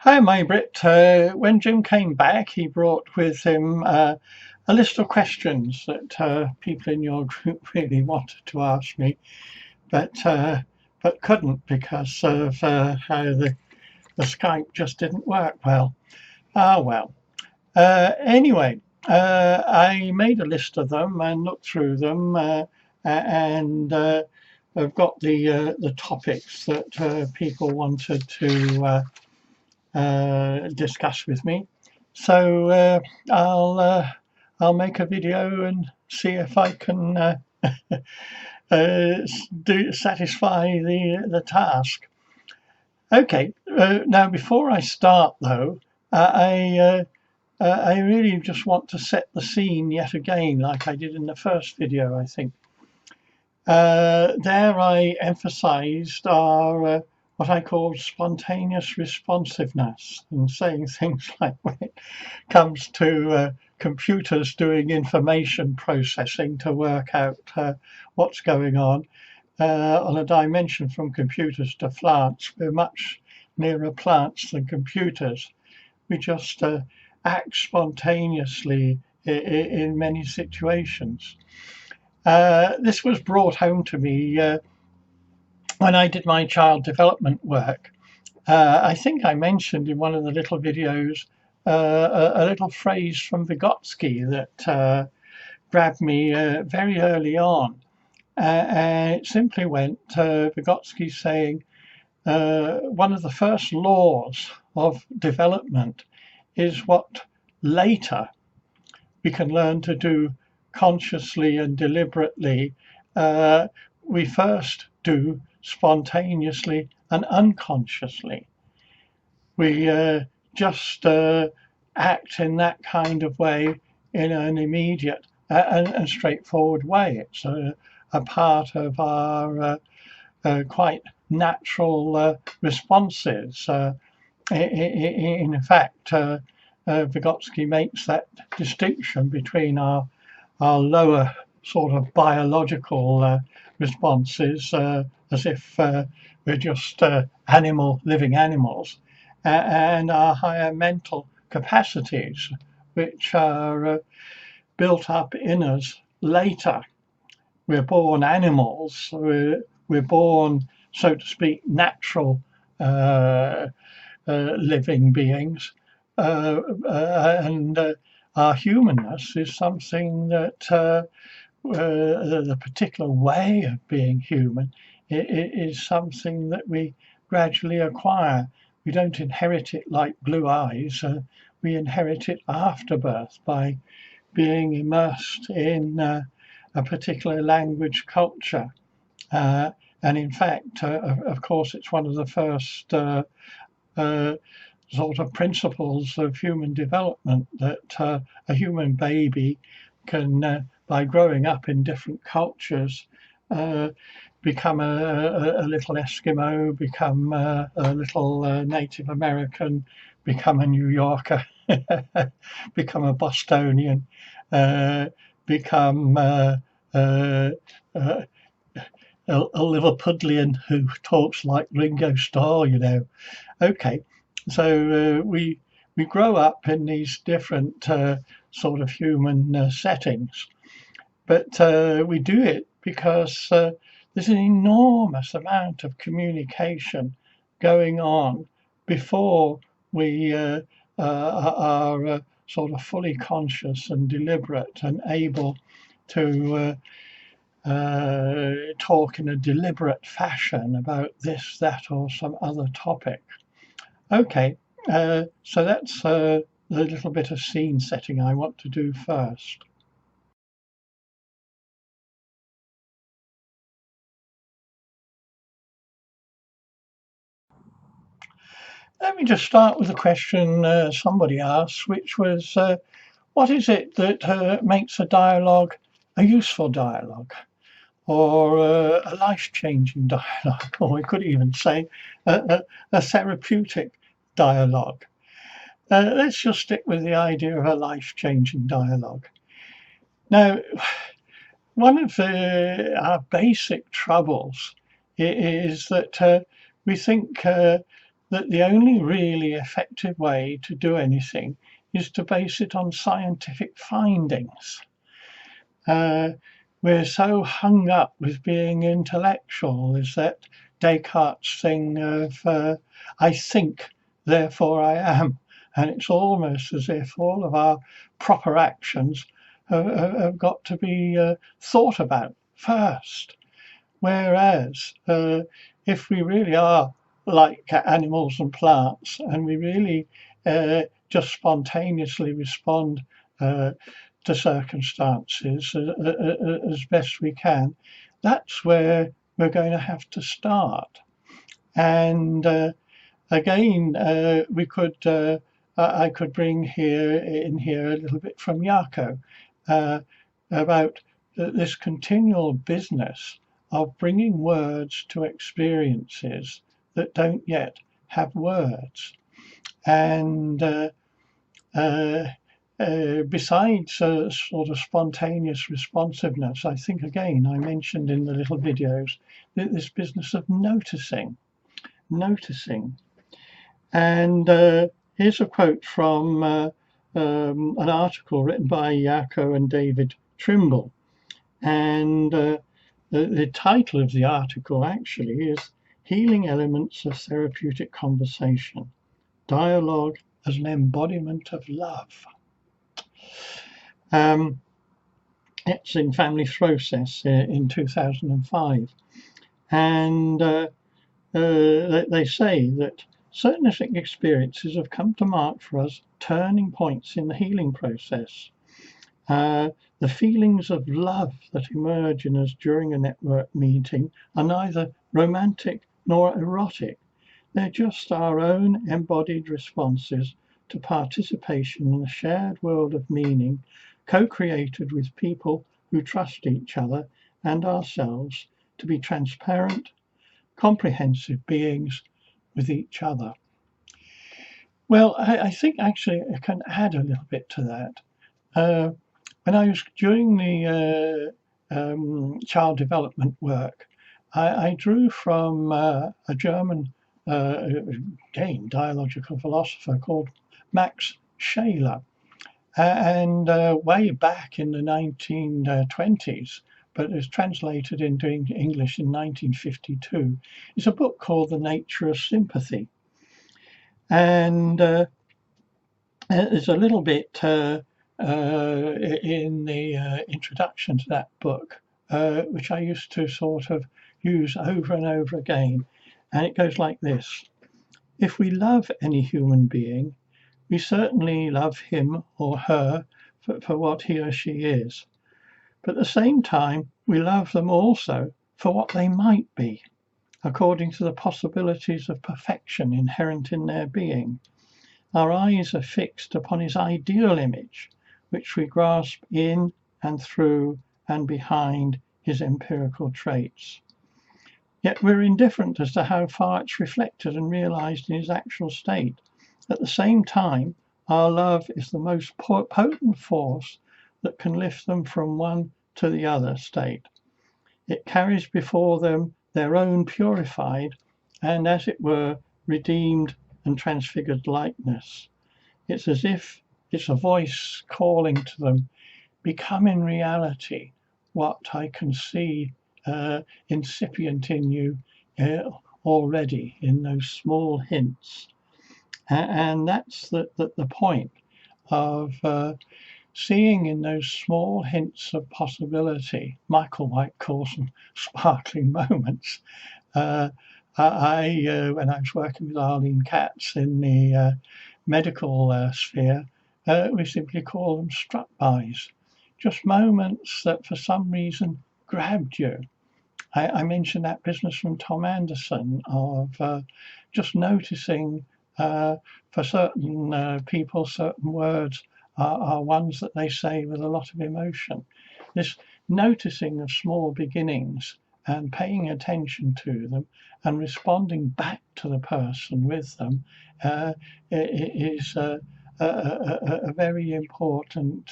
Hi, Maybrit. When Jim came back, he brought with him a list of questions that people in your group really wanted to ask me, but couldn't because of how the Skype just didn't work well. Ah, well. Anyway, I made a list of them and looked through them, and I've got the topics that people wanted to discuss with me. So I'll uh, I'll make a video and see if I can satisfy the task. Okay. Now before I start though, I really just want to set the scene yet again, like I did in the first video, I think. There I emphasized what I call spontaneous responsiveness, and saying things like when it comes to computers doing information processing to work out what's going on a dimension from computers to plants, we're much nearer plants than computers. We just act spontaneously in many situations. This was brought home to me when I did my child development work. I think I mentioned in one of the little videos a little phrase from Vygotsky that grabbed me very early on. And it simply went Vygotsky saying one of the first laws of development is what later we can learn to do consciously and deliberately. We first do spontaneously and unconsciously. We just act in that kind of way in an immediate and straightforward way. It's a part of our quite natural responses. In fact, Vygotsky makes that distinction between our lower sort of biological responses, as if we're just living animals, and our higher mental capacities, which are built up in us later. We're born animals, we're born, so to speak, natural living beings, and our humanness is something that the particular way of being human is something that we gradually acquire. We don't inherit it like blue eyes. We inherit it after birth by being immersed in a particular language culture. And in fact, of course, it's one of the first sort of principles of human development that a human baby can, by growing up in different cultures, become a little Eskimo, become a little Native American, become a New Yorker, become a Bostonian, become uh, uh, a Liverpudlian who talks like Ringo Starr. Okay, so we grow up in these different sort of human settings, but we do it because there's an enormous amount of communication going on before we are sort of fully conscious and deliberate and able to talk in a deliberate fashion about this, that, or some other topic. Okay, so that's the little bit of scene setting I want to do first. Let me just start with a question somebody asked, which was what is it that makes a dialogue a useful dialogue or a life changing dialogue, or we could even say a therapeutic dialogue? Let's just stick with the idea of a life changing dialogue. Now, one of our basic troubles is that we think that the only really effective way to do anything is to base it on scientific findings. We're so hung up with being intellectual. Is that Descartes' thing of I think, therefore I am. And it's almost as if all of our proper actions have got to be thought about first. Whereas if we really are like animals and plants and we really just spontaneously respond to circumstances as best we can, that's where we're going to have to start. And again, I could bring here a little bit from Jaakko about this continual business of bringing words to experiences that don't yet have words. And besides sort of spontaneous responsiveness, I think again I mentioned in the little videos this business of noticing. And here's a quote from an article written by Jaakko and David Trimble. And the title of the article actually is Healing Elements of Therapeutic Conversation, Dialogue as an Embodiment of Love. It's in Family Process in 2005. And they say that certain experiences have come to mark for us turning points in the healing process. The feelings of love that emerge in us during a network meeting are neither romantic nor erotic. They're just our own embodied responses to participation in a shared world of meaning, co-created with people who trust each other and ourselves to be transparent, comprehensive beings with each other. Well, I think actually I can add a little bit to that. When I was doing the child development work, I drew from a German, again, dialogical philosopher called Max Scheler. And way back in the 1920s, but it was translated into English in 1952, is a book called The Nature of Sympathy. And there's a little bit in the introduction to that book, which I used to sort of use over and over again. And it goes like this. If we love any human being, we certainly love him or her for what he or she is. But at the same time, we love them also for what they might be, according to the possibilities of perfection inherent in their being. Our eyes are fixed upon his ideal image, which we grasp in and through and behind his empirical traits. Yet we're indifferent as to how far it's reflected and realized in his actual state. At the same time, our love is the most potent force that can lift them from one to the other state. It carries before them their own purified and, as it were, redeemed and transfigured likeness. It's as if it's a voice calling to them, become in reality what I can see incipient in you already in those small hints. And that's the point of seeing in those small hints of possibility. Michael White calls them sparkling moments. When I was working with Arlene Katz in the medical sphere, we simply call them struck-bys, just moments that for some reason grabbed you. I mentioned that business from Tom Anderson of just noticing for certain people, certain words are ones that they say with a lot of emotion. This noticing of small beginnings and paying attention to them and responding back to the person with them is a very important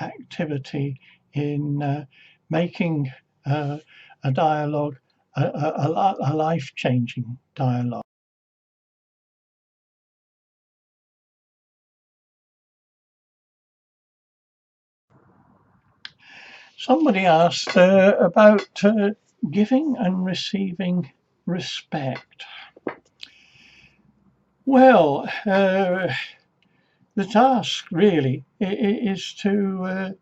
activity in making a dialogue a life-changing dialogue. Somebody asked about giving and receiving respect. Well, the task really is to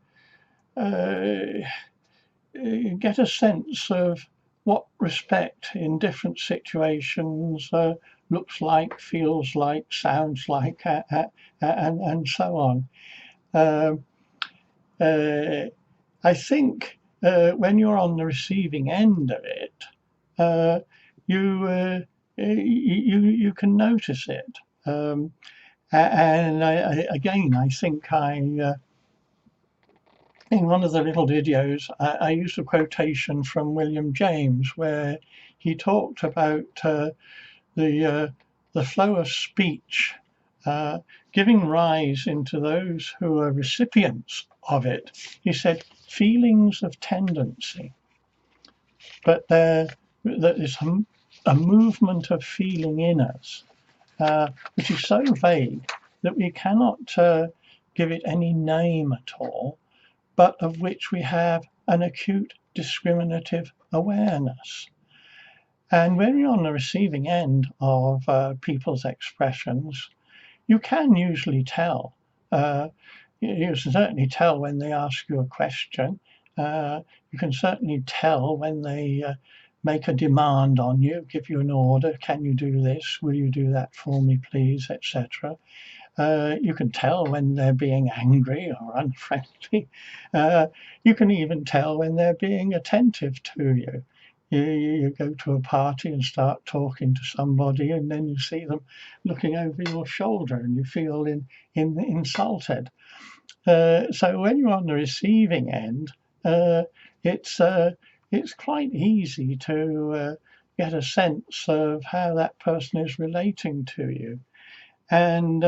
get a sense of what respect in different situations looks like, feels like, sounds like, and so on. Um, I think when you're on the receiving end of it, uh, you can notice it. And again, I think in one of the little videos, I used a quotation from William James where he talked about the the flow of speech uh, giving rise into those who are recipients of it. He said feelings of tendency, but there is a movement of feeling in us, which is so vague that we cannot give it any name at all, but of which we have an acute discriminative awareness. And when you're on the receiving end of people's expressions, you can usually tell. Uh, you certainly tell when they ask you a question. You can certainly tell when they make a demand on you, give you an order. Can you do this? Will you do that for me, please, etc. You can tell when they're being angry or unfriendly. You can even tell when they're being attentive to you. You go to a party and start talking to somebody, and then you see them looking over your shoulder, and you feel insulted. So when you're on the receiving end, uh, it's it's quite easy to get a sense of how that person is relating to you. And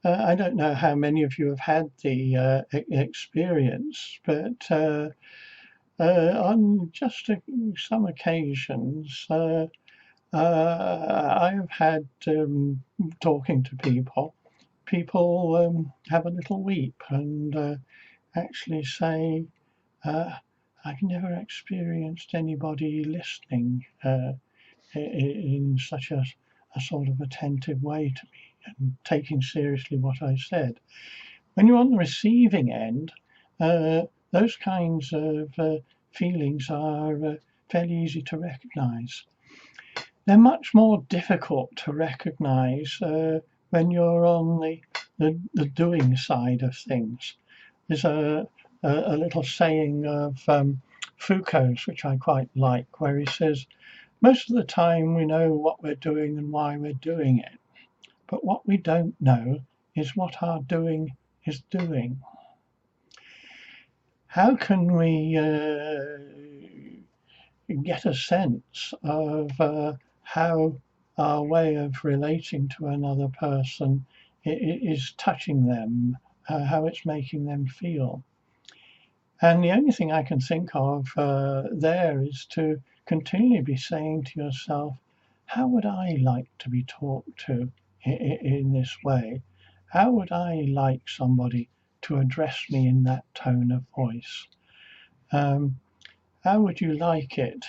I don't know how many of you have had the experience, but on just some occasions, I have had talking to people. People have a little weep and actually say, "I've never experienced anybody listening in such a sort of attentive way to me and taking seriously what I said." When you're on the receiving end, those kinds of feelings are fairly easy to recognize. They're much more difficult to recognize when you're on the doing side of things. There's a little saying of Foucault's, which I quite like, where he says, most of the time we know what we're doing and why we're doing it, but what we don't know is what our doing is doing. How can we get a sense of how our way of relating to another person is touching them, how it's making them feel? And the only thing I can think of there is to continually be saying to yourself, how would I like to be talked to in this way? How would I like somebody to address me in that tone of voice? Um, how would you like it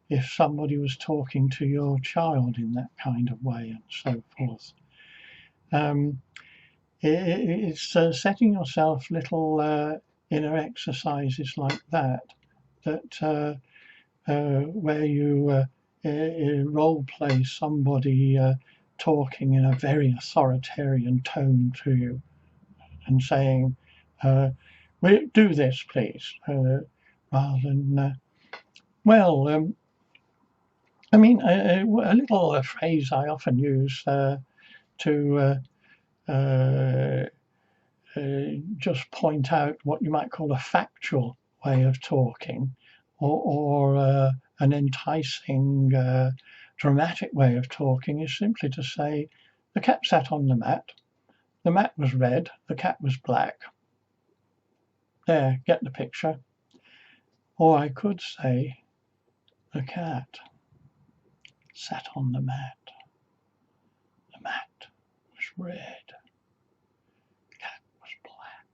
if somebody was talking to your child in that kind of way, and so forth? Um, it's setting yourself little inner exercises like that where you role play somebody talking in a very authoritarian tone to you and saying, do this, please, rather than, well, I mean, a little phrase I often use to just point out what you might call a factual way of talking, or an enticing, dramatic way of talking is simply to say, the cat sat on the mat was red, the cat was black. There, get the picture. Or I could say, the cat sat on the mat was red, the cat was black.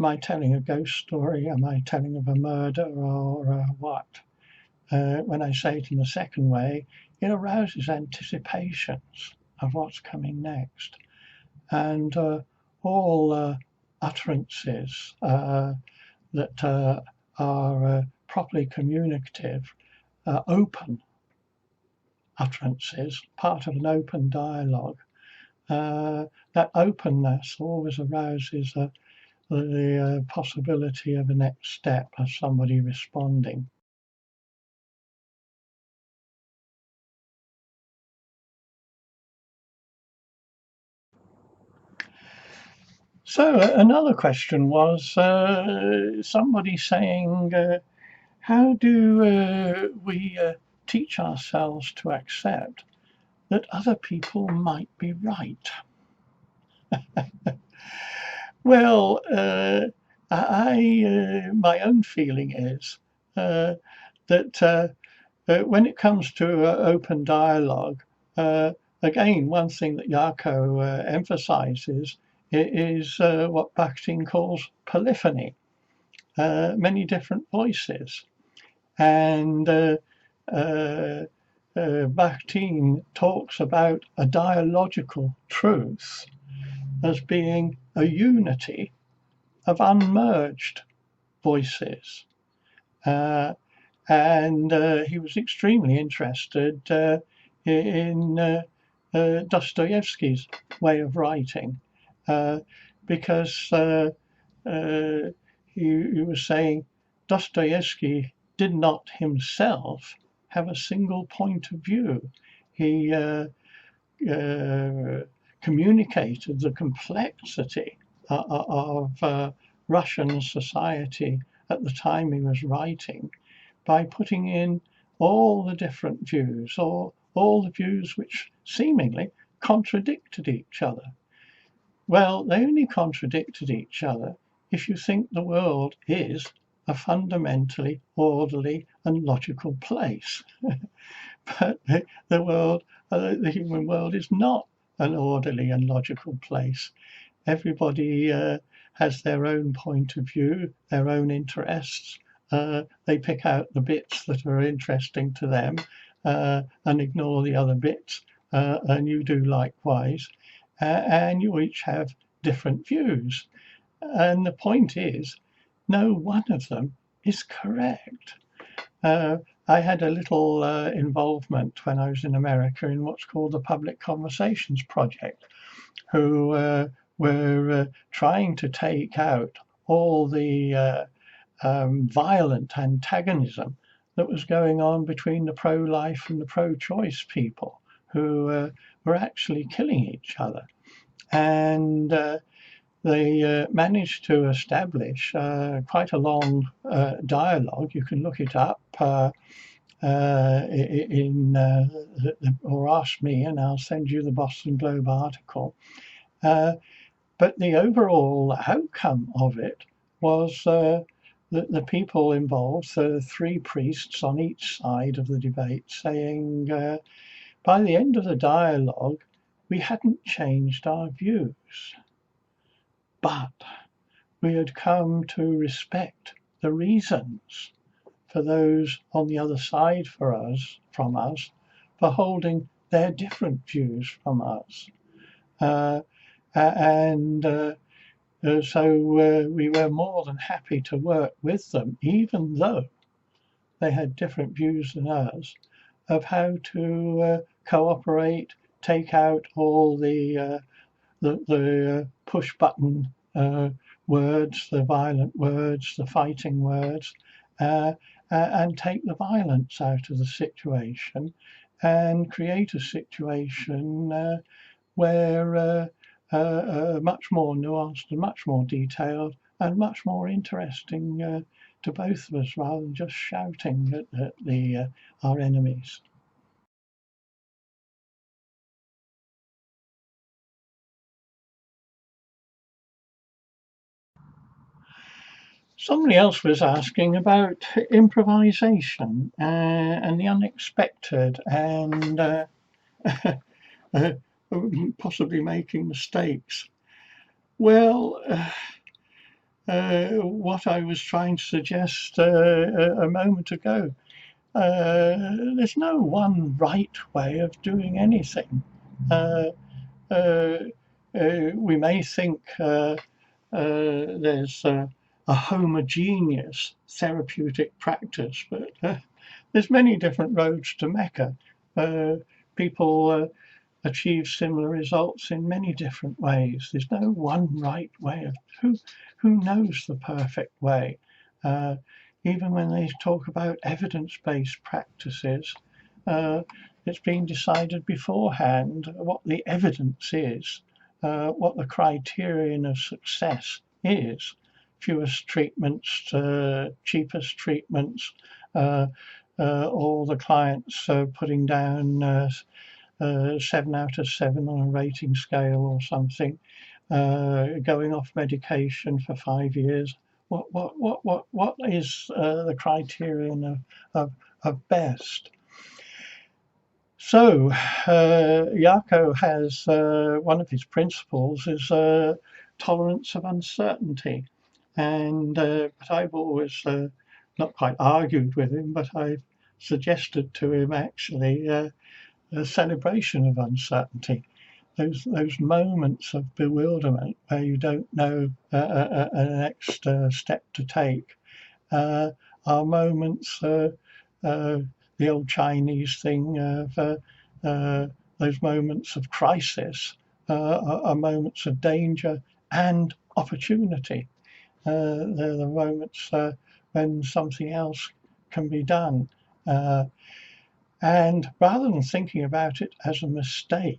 am I telling a ghost story? Am I telling of a murder or what? When I say it in the second way, it arouses anticipations of what's coming next. And all utterances that are properly communicative, open utterances, part of an open dialogue, that openness always arouses the possibility of a next step of somebody responding. So another question was somebody saying, how do we teach ourselves to accept that other people might be right? Well, my own feeling is that when it comes to open dialogue, again, one thing that Jaco emphasizes is what Bakhtin calls polyphony, many different voices. And Bakhtin talks about a dialogical truth as being a unity of unmerged voices. And he was extremely interested in Dostoevsky's way of writing, because he was saying Dostoevsky did not himself have a single point of view. He communicated the complexity of Russian society at the time he was writing by putting in all the different views, or all the views which seemingly contradicted each other. Well, they only contradicted each other if you think the world is a fundamentally orderly and logical place. But the human world is not an orderly and logical place. Everybody has their own point of view, their own interests. They pick out the bits that are interesting to them and ignore the other bits, and you do likewise. And you each have different views. And the point is, no one of them is correct. I had a little involvement when I was in America in what's called the Public Conversations Project, who were trying to take out all the violent antagonism that was going on between the pro-life and the pro-choice people, who were actually killing each other. And they managed to establish quite a long dialogue. You can look it up or ask me, and I'll send you the Boston Globe article. But the overall outcome of it was that the people involved, the three priests on each side of the debate, saying by the end of the dialogue, we hadn't changed our views, but we had come to respect the reasons for those on the other side from us, for holding their different views from us. So we were more than happy to work with them, even though they had different views than us, of how to cooperate, take out all the push button words, the violent words, the fighting words, and take the violence out of the situation and create a situation where much more nuanced and much more detailed and much more interesting to both of us, rather than just shouting at our enemies. Somebody else was asking about improvisation and the unexpected and possibly making mistakes. Well, what I was trying to suggest a moment ago. There's no one right way of doing anything. Uh, uh, we may think there's a homogeneous therapeutic practice, but there's many different roads to Mecca. People achieve similar results in many different ways. There's no one right way of who knows the perfect way. Uh, Even when they talk about evidence-based practices, uh, it's been decided beforehand what the evidence is, what the criterion of success is. Fewest treatments, cheapest treatments, all the clients putting down 7 out of 7 on a rating scale or something, going off medication for 5 years. What is the criterion of best? So Jaco has one of his principles is tolerance of uncertainty, and but I've always not quite argued with him, but I've suggested to him actually a celebration of uncertainty. Those moments of bewilderment where you don't know a next step to take are moments. The old Chinese thing of those moments of crisis are moments of danger and opportunity. They're the moments when something else can be done. And rather than thinking about it as a mistake,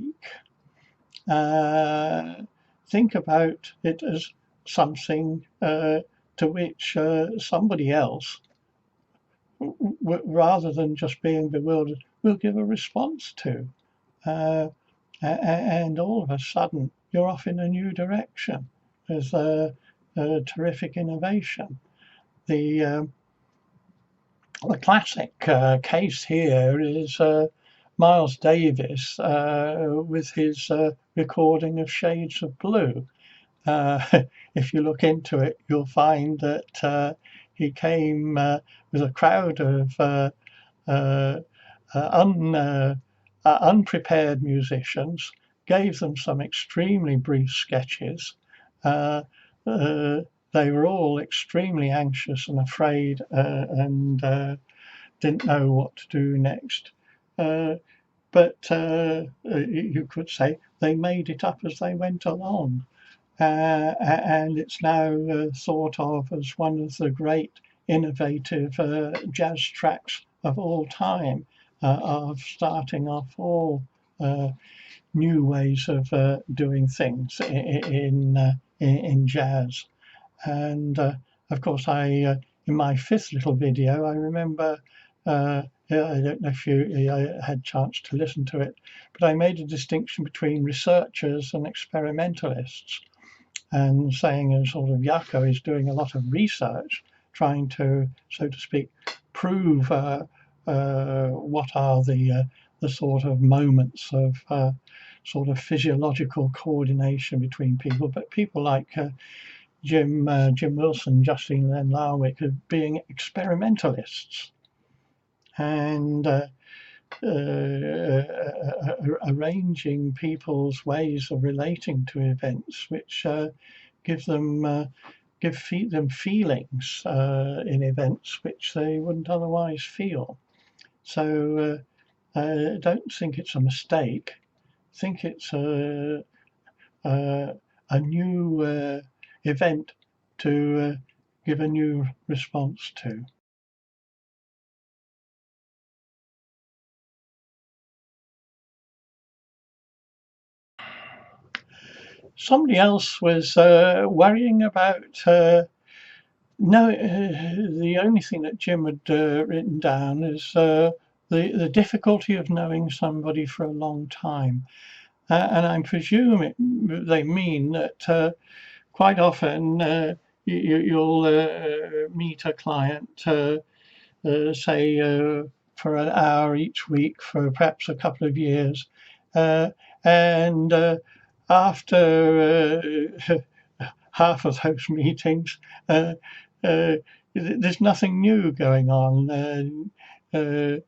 think about it as something to which somebody else, rather than just being bewildered, will give a response to. And all of a sudden, you're off in a new direction. There's a terrific innovation. The classic case here is Miles Davis with his recording of Shades of Blue. If you look into it, you'll find that he came with a crowd of unprepared musicians, gave them some extremely brief sketches. They were all extremely anxious and afraid and didn't know what to do next. But you could say they made it up as they went along. And it's now thought of as one of the great innovative jazz tracks of all time, of starting off all new ways of doing things in jazz. And of course, in my fifth little video, I remember. I don't know if you had a chance to listen to it, but I made a distinction between researchers and experimentalists, and saying as sort of Jaco is doing a lot of research, trying to, so to speak, prove what are the sort of moments of sort of physiological coordination between people. But people like Jim Wilson, Justine Len Larwick, are being experimentalists and arranging people's ways of relating to events, which give them feelings in events which they wouldn't otherwise feel. So don't think it's a mistake. Think it's a new event to give a new response to. Somebody else was worrying about the only thing that Jim had written down is the difficulty of knowing somebody for a long time. And I presume they mean that quite often you'll meet a client, say, for an hour each week for perhaps a couple of years. And after half of those meetings, there's nothing new going on. At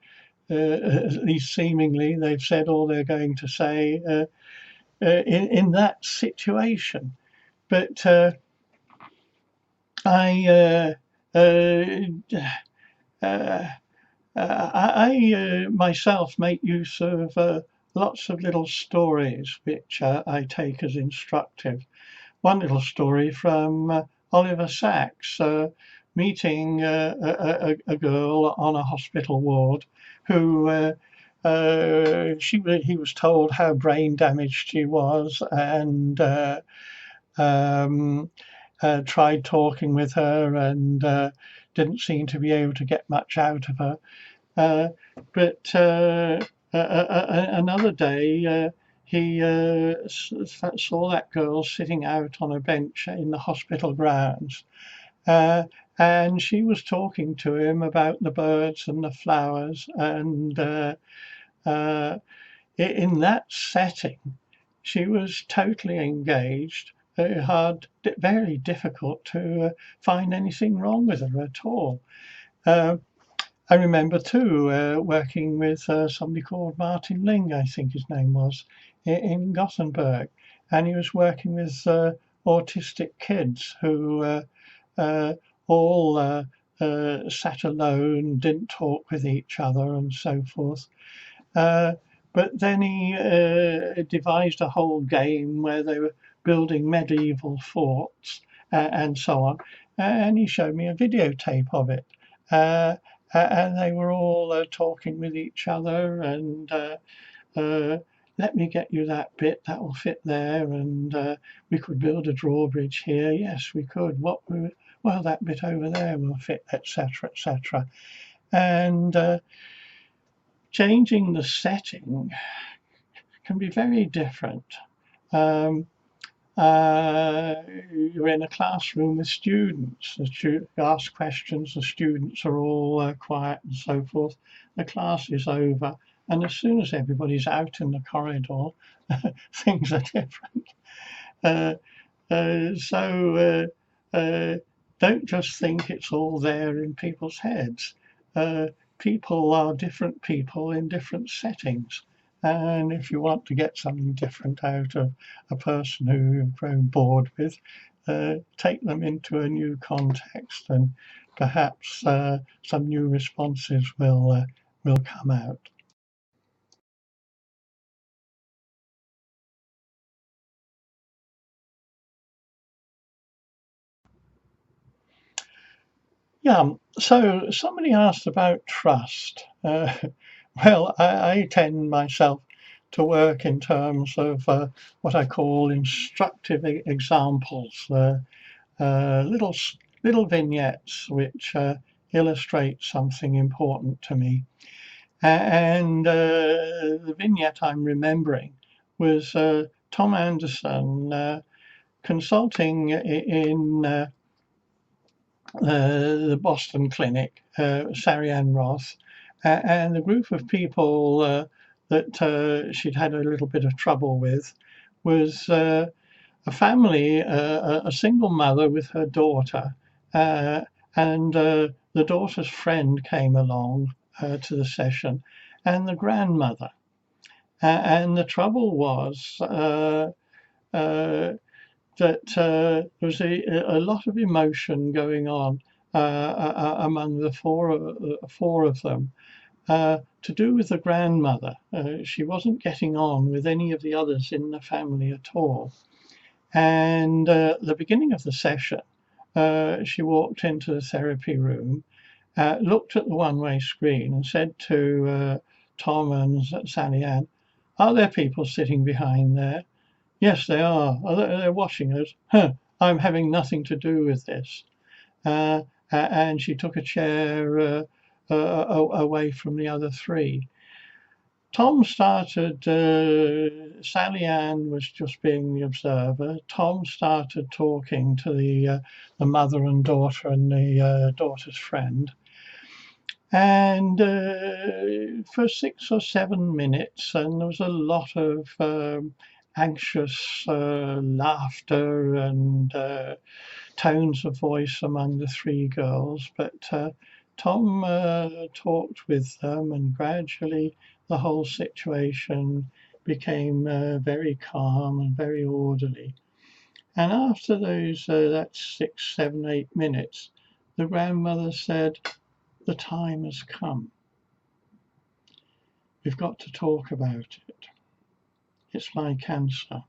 least seemingly, they've said all they're going to say in that situation. But I myself make use of lots of little stories which I take as instructive. One little story from Oliver Sacks meeting a girl on a hospital ward who he was told how brain damaged she was, and tried talking with her and didn't seem to be able to get much out of her. But another day, he saw that girl sitting out on a bench in the hospital grounds, and she was talking to him about the birds and the flowers, and in that setting, she was totally engaged. Very difficult to find anything wrong with her at all. I remember too working with somebody called Martin Ling, I think his name was, in Gothenburg, and he was working with autistic kids who all sat alone, didn't talk with each other, and so forth. But then he devised a whole game where they were building medieval forts and so on, and he showed me a videotape of it. And they were all talking with each other, and let me get you that bit, that will fit there, and we could build a drawbridge here. Yes, we could. Well, that bit over there will fit, etc., etc. And changing the setting can be very different. You're in a classroom with students. You ask questions, the students are all quiet and so forth. The class is over, and as soon as everybody's out in the corridor, things are different. So don't just think it's all there in people's heads. People are different people in different settings. And if you want to get something different out of a person who you've grown bored with, take them into a new context, and perhaps some new responses will come out. Yeah, so somebody asked about trust. Well, I tend myself to work in terms of what I call instructive examples, little vignettes which illustrate something important to me. And the vignette I'm remembering was Tom Anderson consulting in the Boston clinic, Sarianne Roth, and the group of people that she'd had a little bit of trouble with was a family, a single mother with her daughter, and the daughter's friend came along to the session, and the grandmother. And the trouble was that there was a lot of emotion going on among the four of them, to do with the grandmother. She wasn't getting on with any of the others in the family at all. And at the beginning of the session, she walked into the therapy room, looked at the one-way screen, and said to Tom and Sally Ann, "Are there people sitting behind there?" "Yes, they are. They're watching us." "Huh, I'm having nothing to do with this." And she took a chair away from the other three. Tom started, Sally Ann was just being the observer. Tom started talking to the mother and daughter and the daughter's friend. And for 6 or 7 minutes, and there was a lot of anxious laughter and tones of voice among the three girls, but Tom talked with them, and gradually the whole situation became very calm and very orderly. And after those, that's 6, 7, 8 minutes, the grandmother said, "The time has come. We've got to talk about it. It's my cancer."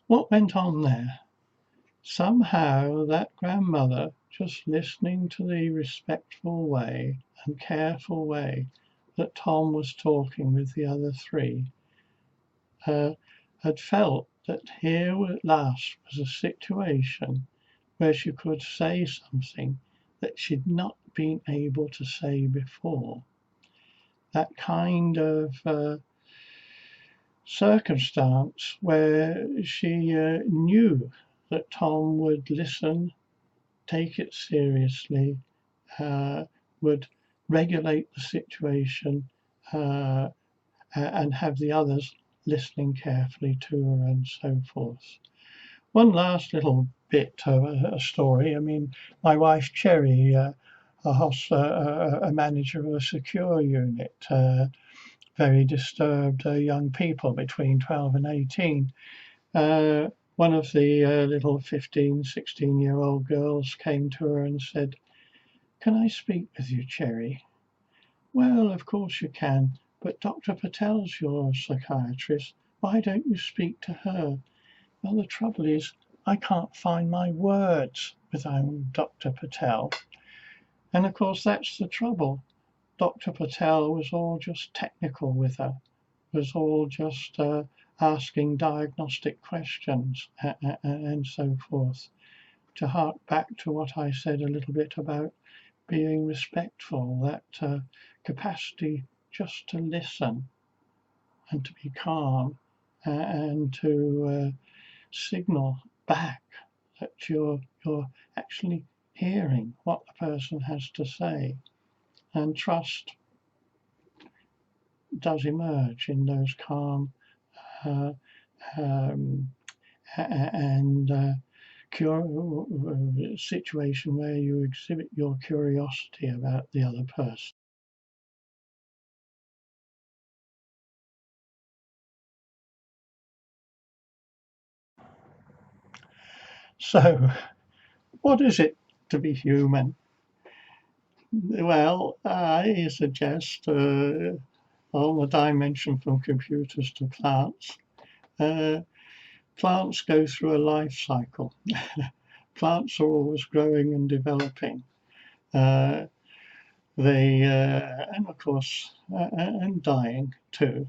What went on there? Somehow that grandmother, just listening to the respectful way and careful way that Tom was talking with the other three, had felt that here at last was a situation where she could say something that she'd not been able to say before. That kind of circumstance where she knew that Tom would listen, take it seriously, would regulate the situation, and have the others listening carefully to her, and so forth. One last little bit of a story. I mean, my wife Cherry, a manager of a secure unit, very disturbed young people between 12 and 18. One of the little 15, 16-year-old girls came to her and said, "Can I speak with you, Cherry?" "Well, of course you can, but Dr. Patel's your psychiatrist. Why don't you speak to her?" "Well, the trouble is, I can't find my words without Dr. Patel." And of course, that's the trouble. Dr. Patel was all just technical with her, was all just asking diagnostic questions and so forth. To hark back to what I said a little bit about being respectful, that capacity just to listen and to be calm and to signal back that you're actually hearing what the person has to say, and trust does emerge in those calm and situation where you exhibit your curiosity about the other person. So, what is it to be human? Well, I suggest all the dimension from computers to plants. Plants go through a life cycle. Plants are always growing and developing. And of course, and dying too.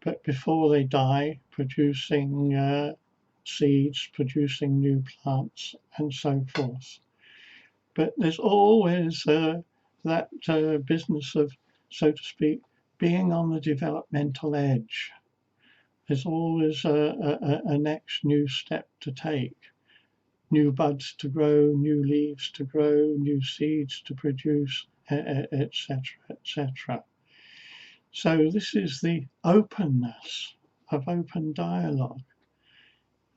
But before they die, producing seeds, producing new plants, and so forth. But there's always that business of, so to speak, being on the developmental edge. There's always a next new step to take. New buds to grow, new leaves to grow, new seeds to produce, etc., etc. So this is the openness of open dialogue.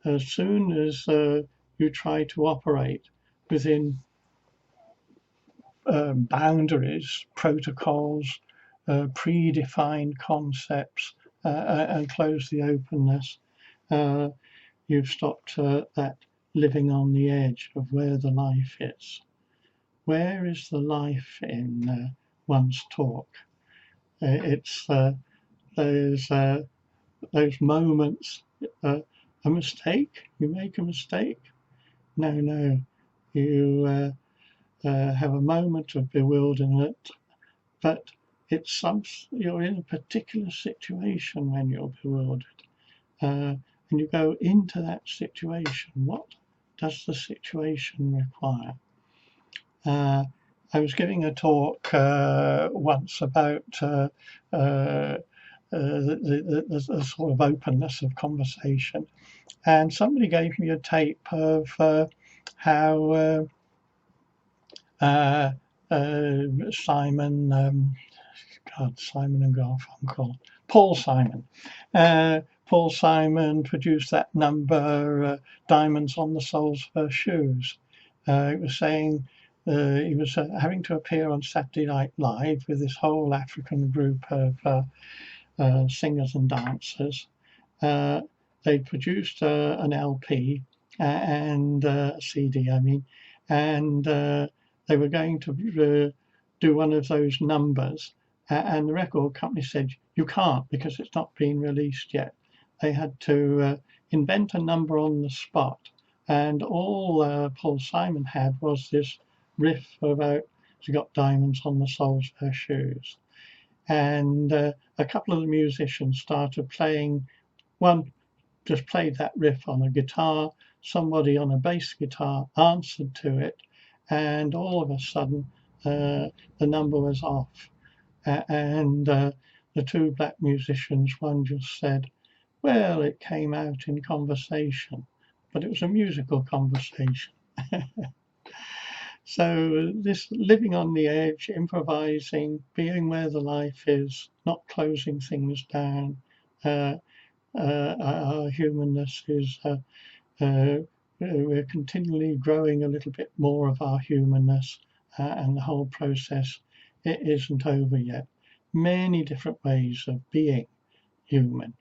As soon as you try to operate within boundaries, protocols, predefined concepts, and close the openness, you've stopped that living on the edge of where the life is. Where is the life in one's talk? It's those moments, a mistake, you make a mistake. No, you have a moment of bewilderment, but you're in a particular situation when you're bewildered, and you go into that situation. What does the situation require? I was giving a talk once about the sort of openness of conversation, and somebody gave me a tape of how Simon, God, Simon and Garfunkel, Paul Simon. Paul Simon produced that number, Diamonds on the Soles of Her Shoes. It was saying he was having to appear on Saturday Night Live with this whole African group of singers and dancers. They produced an LP and a CD, I mean, and they were going to do one of those numbers, and the record company said, you can't because it's not been released yet. They had to invent a number on the spot, and all Paul Simon had was this riff about she got diamonds on the soles of her shoes. And a couple of the musicians started playing. One just played that riff on a guitar, somebody on a bass guitar answered to it, and all of a sudden the number was off. And the two black musicians, one just said, well, it came out in conversation, but it was a musical conversation. So this living on the edge, improvising, being where the life is, not closing things down, our humanness is, we're continually growing a little bit more of our humanness, and the whole process, it isn't over yet. Many different ways of being human.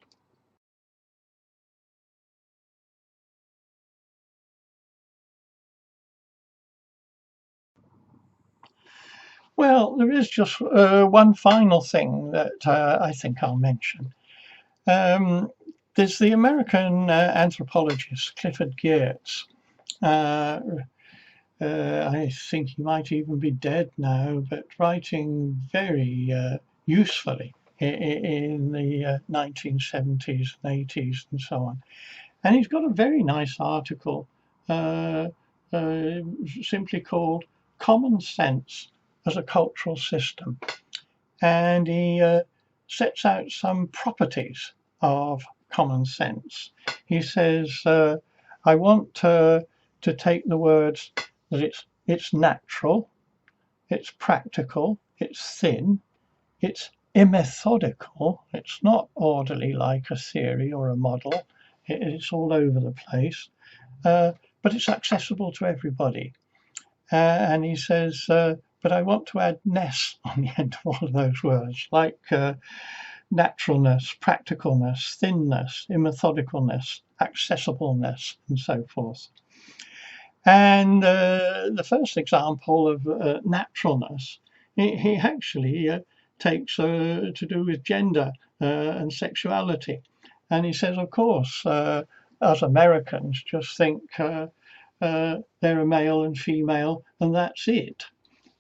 Well, there is just one final thing that I think I'll mention. There's the American anthropologist Clifford Geertz. I think he might even be dead now, but writing very usefully in the 1970s and 80s and so on. And he's got a very nice article simply called Common Sense as a Cultural System. And he sets out some properties of common sense. He says, I want to take the words that it's natural, it's practical, it's thin, it's immethodical, it's not orderly like a theory or a model, it's all over the place, but it's accessible to everybody. And he says, but I want to add ness on the end of all of those words, like naturalness, practicalness, thinness, immethodicalness, accessibleness, and so forth. And the first example of naturalness, he actually takes to do with gender and sexuality. And he says, of course, us Americans just think they're a male and female, and that's it.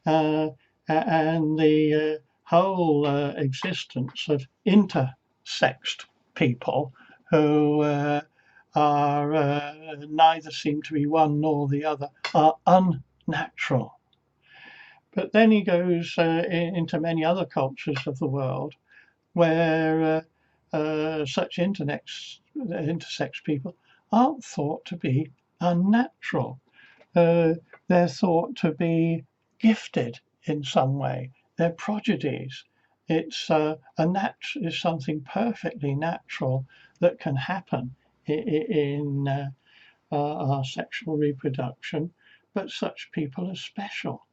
And the whole existence of intersexed people who are neither seem to be one nor the other are unnatural. But then he goes into many other cultures of the world where such intersex people aren't thought to be unnatural. They're thought to be gifted in some way. They're prodigies. It's something perfectly natural that can happen in our sexual reproduction, but such people are special.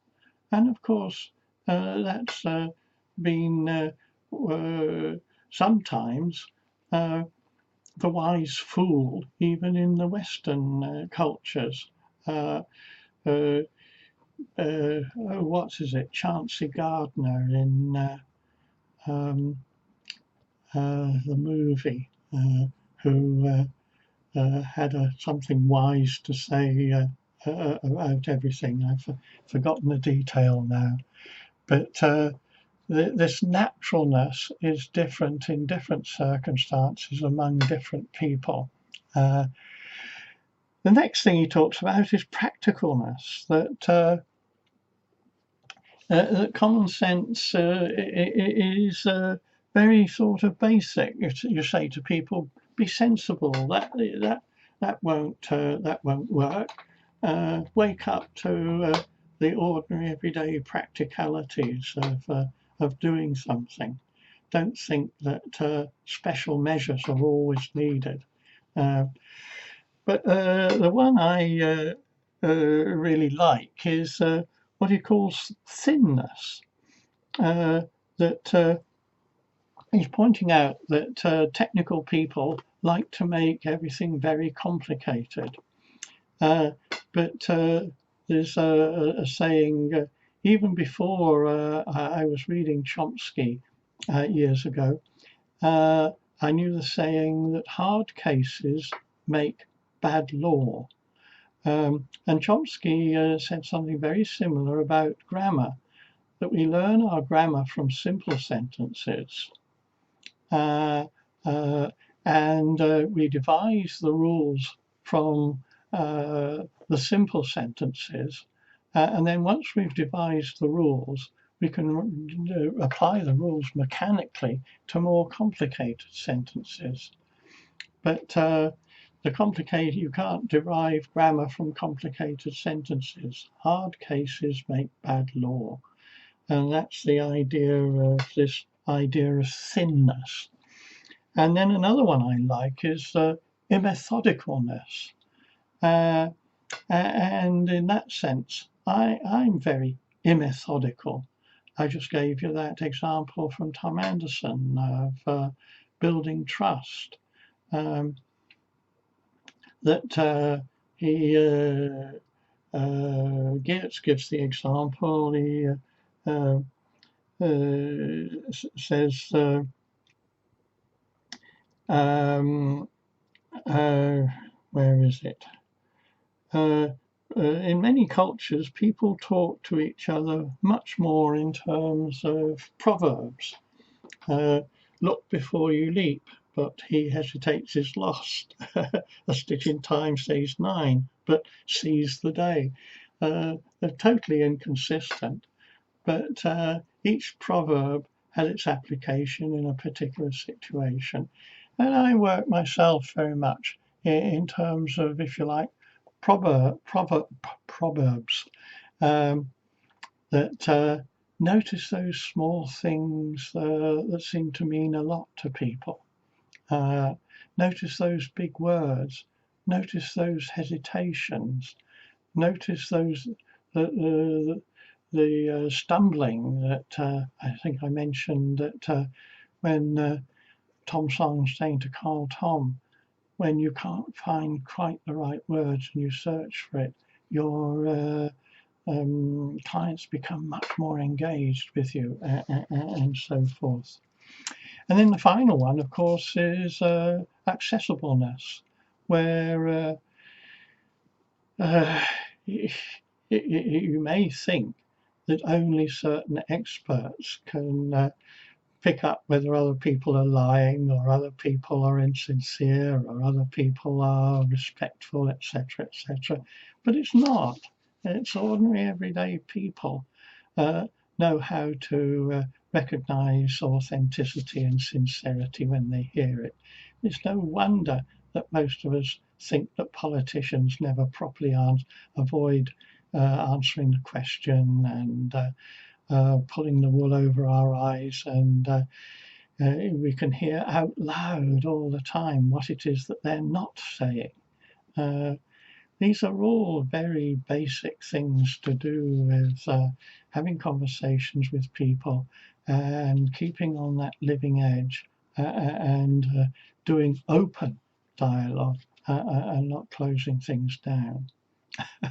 And of course, that's been sometimes the wise fool, even in the Western cultures. What is it? Chauncey Gardiner in the movie, who had something wise to say about everything. I've forgotten the detail now. But this naturalness is different in different circumstances among different people. The next thing he talks about is practicalness, that common sense is very sort of basic. You say to people, be sensible, that won't work. Wake up to the ordinary everyday practicalities of of doing something. Don't think that special measures are always needed. But the one I really like is what he calls thinness. That he's pointing out that technical people like to make everything very complicated. But there's a saying, even before I was reading Chomsky years ago, I knew the saying that hard cases make bad law. And Chomsky said something very similar about grammar, that we learn our grammar from simple sentences. And we devise the rules from the simple sentences. And then once we've devised the rules, we can apply the rules mechanically to more complicated sentences. But you can't derive grammar from complicated sentences. Hard cases make bad law. And that's the idea of this idea of thinness. And then another one I like is immethodicalness. And in that sense, I'm very immethodical. I just gave you that example from Tom Anderson of building trust. That he Geertz gives the example. He says, where is it? In many cultures, people talk to each other much more in terms of proverbs. Look before you leap, but he hesitates is lost. A stitch in time says 9, but seize the day. They're totally inconsistent, but each proverb has its application in a particular situation. And I work myself very much in terms of, if you like, proverbs that notice those small things that seem to mean a lot to people. Notice those big words. Notice those hesitations. Notice those the stumbling that I think I mentioned that when Tom Song's saying to Carl Tom, when you can't find quite the right words and you search for it, your clients become much more engaged with you and so forth. And then the final one, of course, is accessibleness, where you may think that only certain experts can pick up whether other people are lying or other people are insincere or other people are respectful, etc., etc. But it's not. It's ordinary, everyday people know how to recognize authenticity and sincerity when they hear it. It's no wonder that most of us think that politicians never properly avoid answering the question and pulling the wool over our eyes, and we can hear out loud all the time what it is that they're not saying. These are all very basic things to do with having conversations with people and keeping on that living edge and doing open dialogue and not closing things down.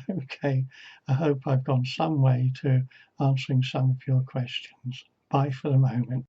Okay, I hope I've gone some way to answering some of your questions. Bye for the moment.